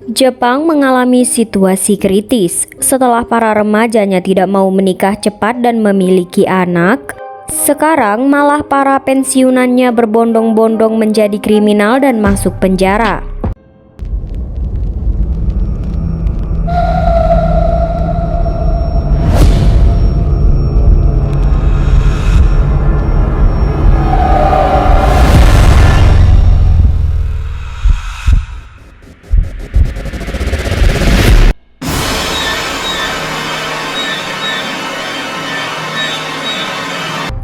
Jepang mengalami situasi kritis setelah para remajanya tidak mau menikah cepat dan memiliki anak. Sekarang malah para pensiunannya berbondong-bondong menjadi kriminal dan masuk penjara.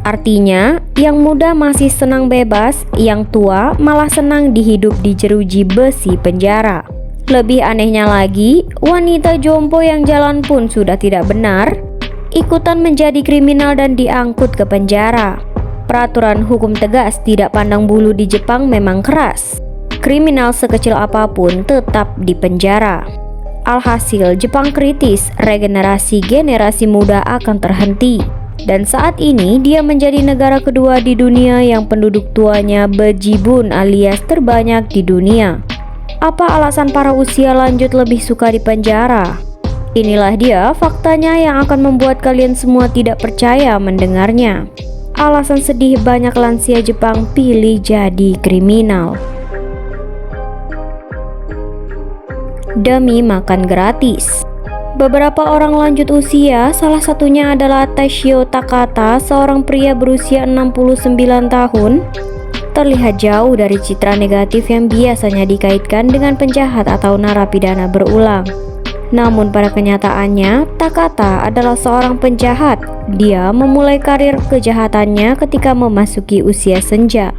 Artinya, yang muda masih senang bebas, yang tua malah senang dihidup di jeruji besi penjara. Lebih anehnya lagi, wanita jompo yang jalan pun sudah tidak benar, ikutan menjadi kriminal dan diangkut ke penjara. Peraturan hukum tegas tidak pandang bulu di Jepang memang keras. Kriminal sekecil apapun tetap di penjara. Alhasil, Jepang kritis, regenerasi generasi muda akan terhenti. Dan saat ini dia menjadi negara kedua di dunia yang penduduk tuanya bejibun alias terbanyak di dunia. Apa alasan para usia lanjut lebih suka di penjara? Inilah dia faktanya yang akan membuat kalian semua tidak percaya mendengarnya. Alasan sedih banyak lansia Jepang pilih jadi kriminal. Demi makan gratis. Beberapa orang lanjut usia, salah satunya adalah Tashio Takata, seorang pria berusia 69 tahun, terlihat jauh dari citra negatif yang biasanya dikaitkan dengan penjahat atau narapidana berulang. Namun pada kenyataannya, Takata adalah seorang penjahat. Dia memulai karir kejahatannya ketika memasuki usia senja.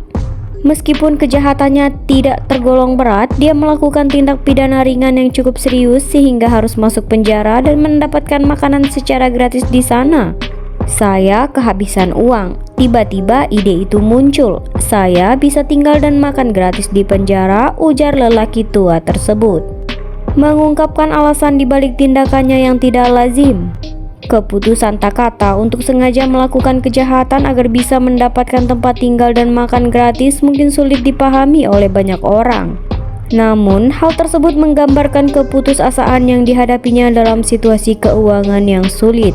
Meskipun kejahatannya tidak tergolong berat, dia melakukan tindak pidana ringan yang cukup serius sehingga harus masuk penjara dan mendapatkan makanan secara gratis di sana. Saya kehabisan uang. Tiba-tiba ide itu muncul. Saya bisa tinggal dan makan gratis di penjara, ujar lelaki tua tersebut. Mengungkapkan alasan dibalik tindakannya yang tidak lazim. Keputusan Takata untuk sengaja melakukan kejahatan agar bisa mendapatkan tempat tinggal dan makan gratis mungkin sulit dipahami oleh banyak orang. Namun, hal tersebut menggambarkan keputusasaan yang dihadapinya dalam situasi keuangan yang sulit.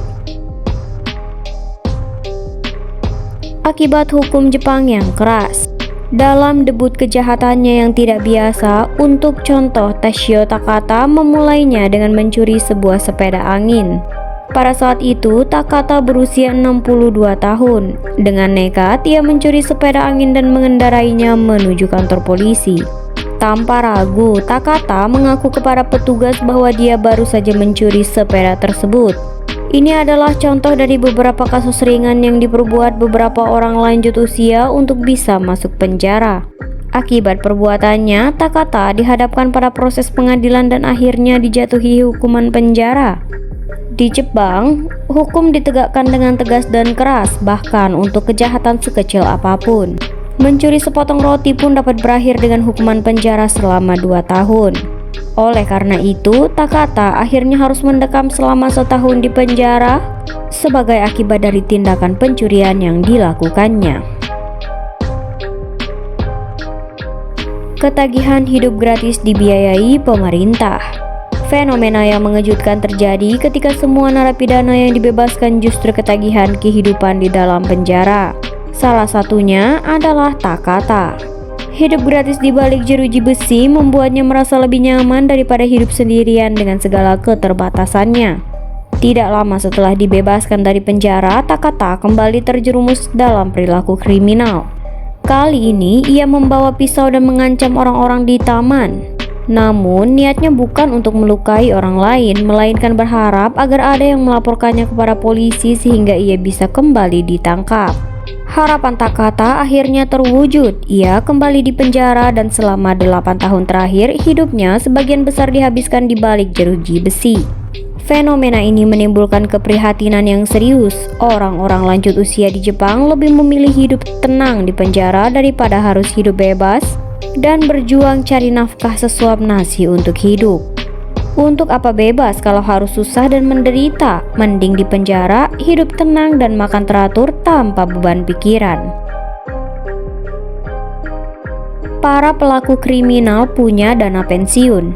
Akibat hukum Jepang yang keras. Dalam debut kejahatannya yang tidak biasa, untuk contoh Tashio Takata memulainya dengan mencuri sebuah sepeda angin. Pada saat itu, Takata berusia 62 tahun. Dengan nekat, ia mencuri sepeda angin dan mengendarainya menuju kantor polisi. Tanpa ragu, Takata mengaku kepada petugas bahwa dia baru saja mencuri sepeda tersebut. Ini adalah contoh dari beberapa kasus ringan yang diperbuat beberapa orang lanjut usia untuk bisa masuk penjara. Akibat perbuatannya, Takata dihadapkan pada proses pengadilan dan akhirnya dijatuhi hukuman penjara. Di Jepang, hukum ditegakkan dengan tegas dan keras, bahkan untuk kejahatan sekecil apapun. Mencuri sepotong roti pun dapat berakhir dengan hukuman penjara selama 2 tahun. Oleh karena itu, Takata akhirnya harus mendekam selama 1 tahun di penjara sebagai akibat dari tindakan pencurian yang dilakukannya. Ketagihan hidup gratis dibiayai pemerintah. Fenomena yang mengejutkan terjadi ketika semua narapidana yang dibebaskan justru ketagihan kehidupan di dalam penjara. Salah satunya adalah Takata. Hidup gratis di balik jeruji besi membuatnya merasa lebih nyaman daripada hidup sendirian dengan segala keterbatasannya. Tidak lama setelah dibebaskan dari penjara, Takata kembali terjerumus dalam perilaku kriminal. Kali ini ia membawa pisau dan mengancam orang-orang di taman. Namun niatnya bukan untuk melukai orang lain, melainkan berharap agar ada yang melaporkannya kepada polisi sehingga ia bisa kembali ditangkap. Harapan Takata akhirnya terwujud. Ia kembali di penjara dan selama 8 tahun terakhir hidupnya sebagian besar dihabiskan di balik jeruji besi. Fenomena ini menimbulkan keprihatinan yang serius. Orang-orang lanjut usia di Jepang lebih memilih hidup tenang di penjara daripada harus hidup bebas dan berjuang cari nafkah sesuap nasi untuk hidup. Untuk apa bebas kalau harus susah dan menderita? Mending di penjara, hidup tenang dan makan teratur tanpa beban pikiran. Para pelaku kriminal punya dana pensiun.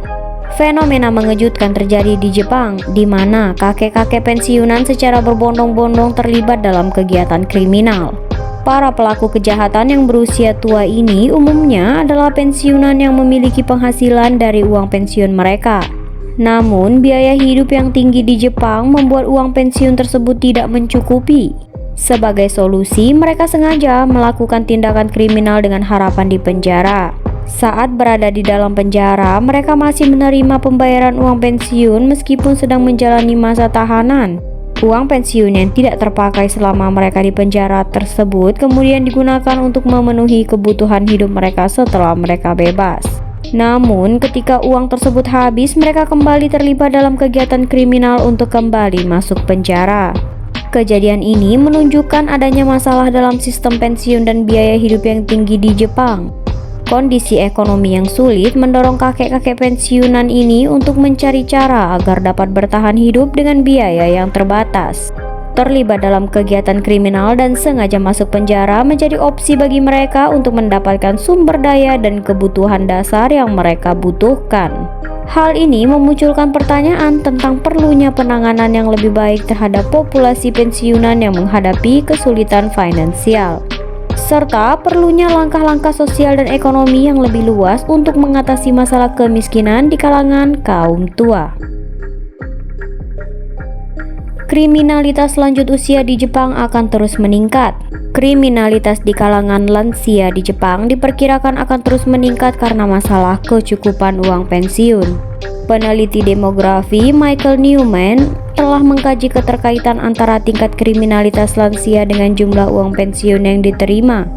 Fenomena mengejutkan terjadi di Jepang, di mana kakek-kakek pensiunan secara berbondong-bondong terlibat dalam kegiatan kriminal. Para pelaku kejahatan yang berusia tua ini umumnya adalah pensiunan yang memiliki penghasilan dari uang pensiun mereka. Namun, biaya hidup yang tinggi di Jepang membuat uang pensiun tersebut tidak mencukupi. Sebagai solusi, mereka sengaja melakukan tindakan kriminal dengan harapan dipenjara. Saat berada di dalam penjara, mereka masih menerima pembayaran uang pensiun meskipun sedang menjalani masa tahanan. Uang pensiun yang tidak terpakai selama mereka di penjara tersebut kemudian digunakan untuk memenuhi kebutuhan hidup mereka setelah mereka bebas. Namun, ketika uang tersebut habis, mereka kembali terlibat dalam kegiatan kriminal untuk kembali masuk penjara. Kejadian ini menunjukkan adanya masalah dalam sistem pensiun dan biaya hidup yang tinggi di Jepang. Kondisi ekonomi yang sulit mendorong kakek-kakek pensiunan ini untuk mencari cara agar dapat bertahan hidup dengan biaya yang terbatas. Terlibat dalam kegiatan kriminal dan sengaja masuk penjara menjadi opsi bagi mereka untuk mendapatkan sumber daya dan kebutuhan dasar yang mereka butuhkan. Hal ini memunculkan pertanyaan tentang perlunya penanganan yang lebih baik terhadap populasi pensiunan yang menghadapi kesulitan finansial, serta perlunya langkah-langkah sosial dan ekonomi yang lebih luas untuk mengatasi masalah kemiskinan di kalangan kaum tua. Kriminalitas lanjut usia di Jepang akan terus meningkat. Kriminalitas di kalangan lansia di Jepang diperkirakan akan terus meningkat karena masalah kecukupan uang pensiun. Peneliti demografi Michael Newman telah mengkaji keterkaitan antara tingkat kriminalitas lansia dengan jumlah uang pensiun yang diterima.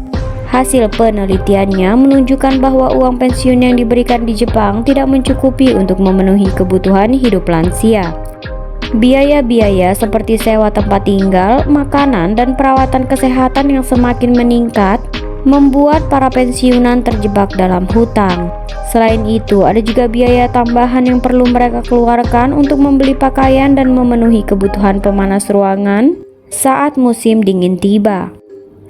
Hasil penelitiannya menunjukkan bahwa uang pensiun yang diberikan di Jepang tidak mencukupi untuk memenuhi kebutuhan hidup lansia. Biaya-biaya seperti sewa tempat tinggal, makanan, dan perawatan kesehatan yang semakin meningkat membuat para pensiunan terjebak dalam hutang. Selain itu, ada juga biaya tambahan yang perlu mereka keluarkan untuk membeli pakaian dan memenuhi kebutuhan pemanas ruangan saat musim dingin tiba.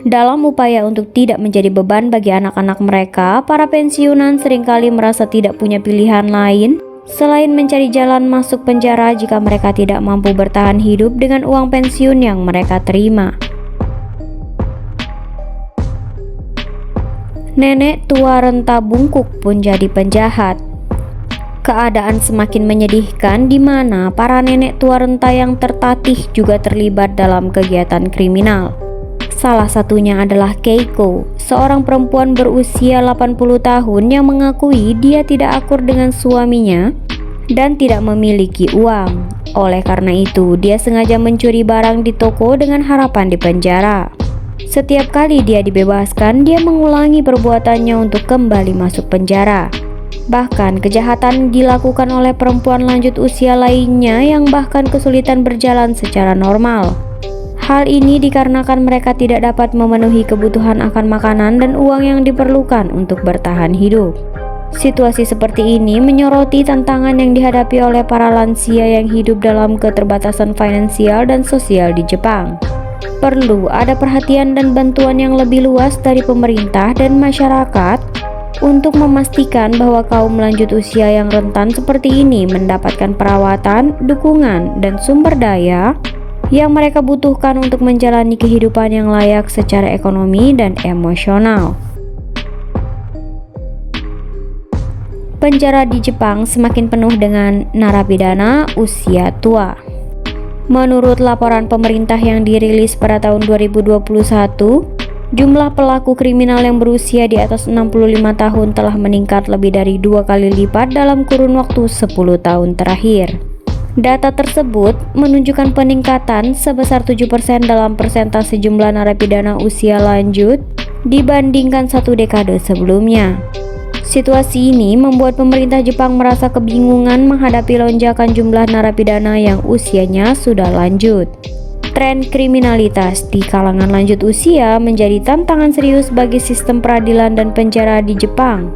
Dalam upaya untuk tidak menjadi beban bagi anak-anak mereka, para pensiunan seringkali merasa tidak punya pilihan lain selain mencari jalan masuk penjara jika mereka tidak mampu bertahan hidup dengan uang pensiun yang mereka terima. Nenek tua renta bungkuk pun jadi penjahat. Keadaan semakin menyedihkan di mana para nenek tua renta yang tertatih juga terlibat dalam kegiatan kriminal. Salah satunya adalah Keiko, seorang perempuan berusia 80 tahun yang mengakui dia tidak akur dengan suaminya dan tidak memiliki uang. Oleh karena itu, dia sengaja mencuri barang di toko dengan harapan dipenjara. Setiap kali dia dibebaskan, dia mengulangi perbuatannya untuk kembali masuk penjara. Bahkan kejahatan dilakukan oleh perempuan lanjut usia lainnya yang bahkan kesulitan berjalan secara normal. Hal ini dikarenakan mereka tidak dapat memenuhi kebutuhan akan makanan dan uang yang diperlukan untuk bertahan hidup. Situasi seperti ini menyoroti tantangan yang dihadapi oleh para lansia yang hidup dalam keterbatasan finansial dan sosial di Jepang. Perlu ada perhatian dan bantuan yang lebih luas dari pemerintah dan masyarakat untuk memastikan bahwa kaum lanjut usia yang rentan seperti ini mendapatkan perawatan, dukungan, dan sumber daya yang mereka butuhkan untuk menjalani kehidupan yang layak secara ekonomi dan emosional. Penjara di Jepang semakin penuh dengan narapidana usia tua. Menurut laporan pemerintah yang dirilis pada tahun 2021, jumlah pelaku kriminal yang berusia di atas 65 tahun telah meningkat lebih dari 2 kali lipat dalam kurun waktu 10 tahun terakhir. Data tersebut menunjukkan peningkatan sebesar 7% dalam persentase jumlah narapidana usia lanjut dibandingkan 1 dekade sebelumnya. Situasi ini membuat pemerintah Jepang merasa kebingungan menghadapi lonjakan jumlah narapidana yang usianya sudah lanjut. Tren kriminalitas di kalangan lanjut usia menjadi tantangan serius bagi sistem peradilan dan penjara di Jepang.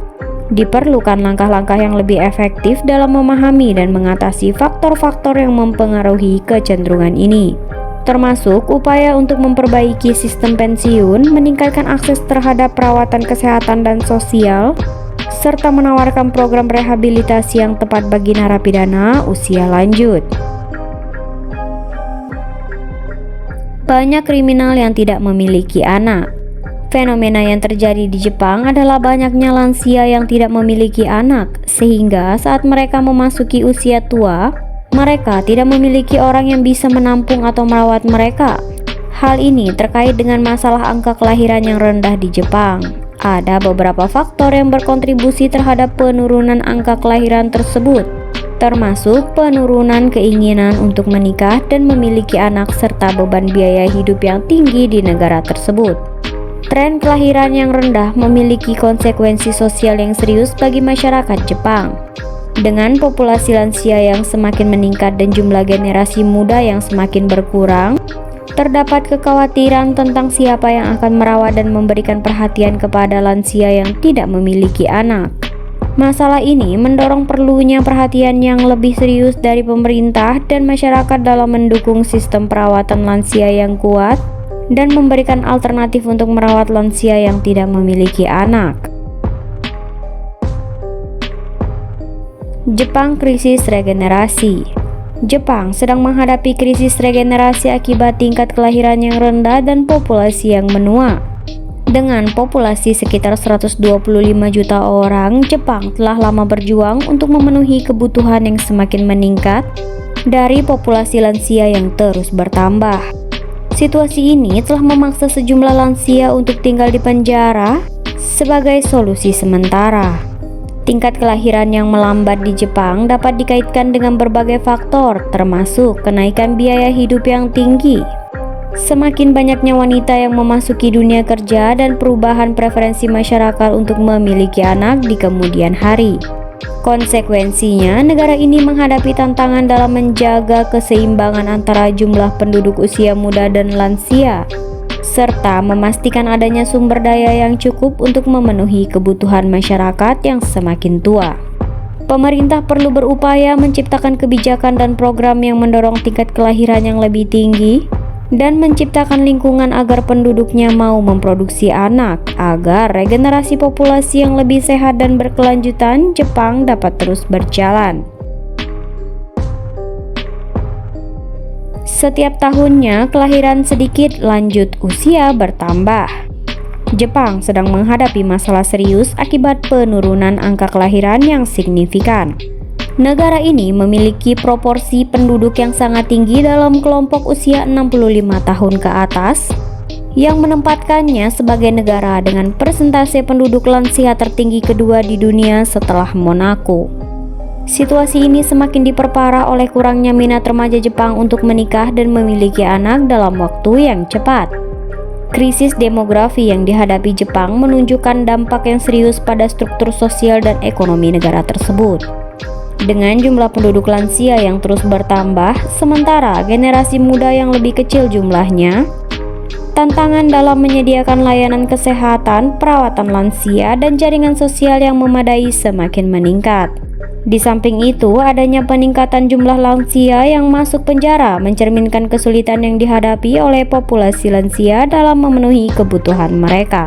Diperlukan langkah-langkah yang lebih efektif dalam memahami dan mengatasi faktor-faktor yang mempengaruhi kecenderungan ini, termasuk upaya untuk memperbaiki sistem pensiun, meningkatkan akses terhadap perawatan kesehatan dan sosial, serta menawarkan program rehabilitasi yang tepat bagi narapidana usia lanjut. Banyak kriminal yang tidak memiliki anak. Fenomena yang terjadi di Jepang adalah banyaknya lansia yang tidak memiliki anak, sehingga saat mereka memasuki usia tua, mereka tidak memiliki orang yang bisa menampung atau merawat mereka. Hal ini terkait dengan masalah angka kelahiran yang rendah di Jepang. Ada beberapa faktor yang berkontribusi terhadap penurunan angka kelahiran tersebut, termasuk penurunan keinginan untuk menikah dan memiliki anak serta beban biaya hidup yang tinggi di negara tersebut. Tren kelahiran yang rendah memiliki konsekuensi sosial yang serius bagi masyarakat Jepang. Dengan populasi lansia yang semakin meningkat dan jumlah generasi muda yang semakin berkurang, terdapat kekhawatiran tentang siapa yang akan merawat dan memberikan perhatian kepada lansia yang tidak memiliki anak. Masalah ini mendorong perlunya perhatian yang lebih serius dari pemerintah dan masyarakat dalam mendukung sistem perawatan lansia yang kuat dan memberikan alternatif untuk merawat lansia yang tidak memiliki anak. Jepang krisis regenerasi. Jepang sedang menghadapi krisis regenerasi akibat tingkat kelahiran yang rendah dan populasi yang menua. Dengan populasi sekitar 125 juta orang, Jepang telah lama berjuang untuk memenuhi kebutuhan yang semakin meningkat dari populasi lansia yang terus bertambah. Situasi ini telah memaksa sejumlah lansia untuk tinggal di penjara sebagai solusi sementara. Tingkat kelahiran yang melambat di Jepang dapat dikaitkan dengan berbagai faktor, termasuk kenaikan biaya hidup yang tinggi, semakin banyaknya wanita yang memasuki dunia kerja, dan perubahan preferensi masyarakat untuk memiliki anak di kemudian hari. Konsekuensinya, negara ini menghadapi tantangan dalam menjaga keseimbangan antara jumlah penduduk usia muda dan lansia, serta memastikan adanya sumber daya yang cukup untuk memenuhi kebutuhan masyarakat yang semakin tua. Pemerintah perlu berupaya menciptakan kebijakan dan program yang mendorong tingkat kelahiran yang lebih tinggi dan menciptakan lingkungan agar penduduknya mau memproduksi anak, agar regenerasi populasi yang lebih sehat dan berkelanjutan Jepang dapat terus berjalan. Setiap tahunnya kelahiran sedikit lanjut usia bertambah. Jepang sedang menghadapi masalah serius akibat penurunan angka kelahiran yang signifikan. Negara ini memiliki proporsi penduduk yang sangat tinggi dalam kelompok usia 65 tahun ke atas, yang menempatkannya sebagai negara dengan persentase penduduk lansia tertinggi kedua di dunia setelah Monaco. Situasi ini semakin diperparah oleh kurangnya minat remaja Jepang untuk menikah dan memiliki anak dalam waktu yang cepat. Krisis demografi yang dihadapi Jepang menunjukkan dampak yang serius pada struktur sosial dan ekonomi negara tersebut. Dengan jumlah penduduk lansia yang terus bertambah, sementara generasi muda yang lebih kecil jumlahnya, tantangan dalam menyediakan layanan kesehatan, perawatan lansia, dan jaringan sosial yang memadai semakin meningkat. Di samping itu, adanya peningkatan jumlah lansia yang masuk penjara mencerminkan kesulitan yang dihadapi oleh populasi lansia dalam memenuhi kebutuhan mereka.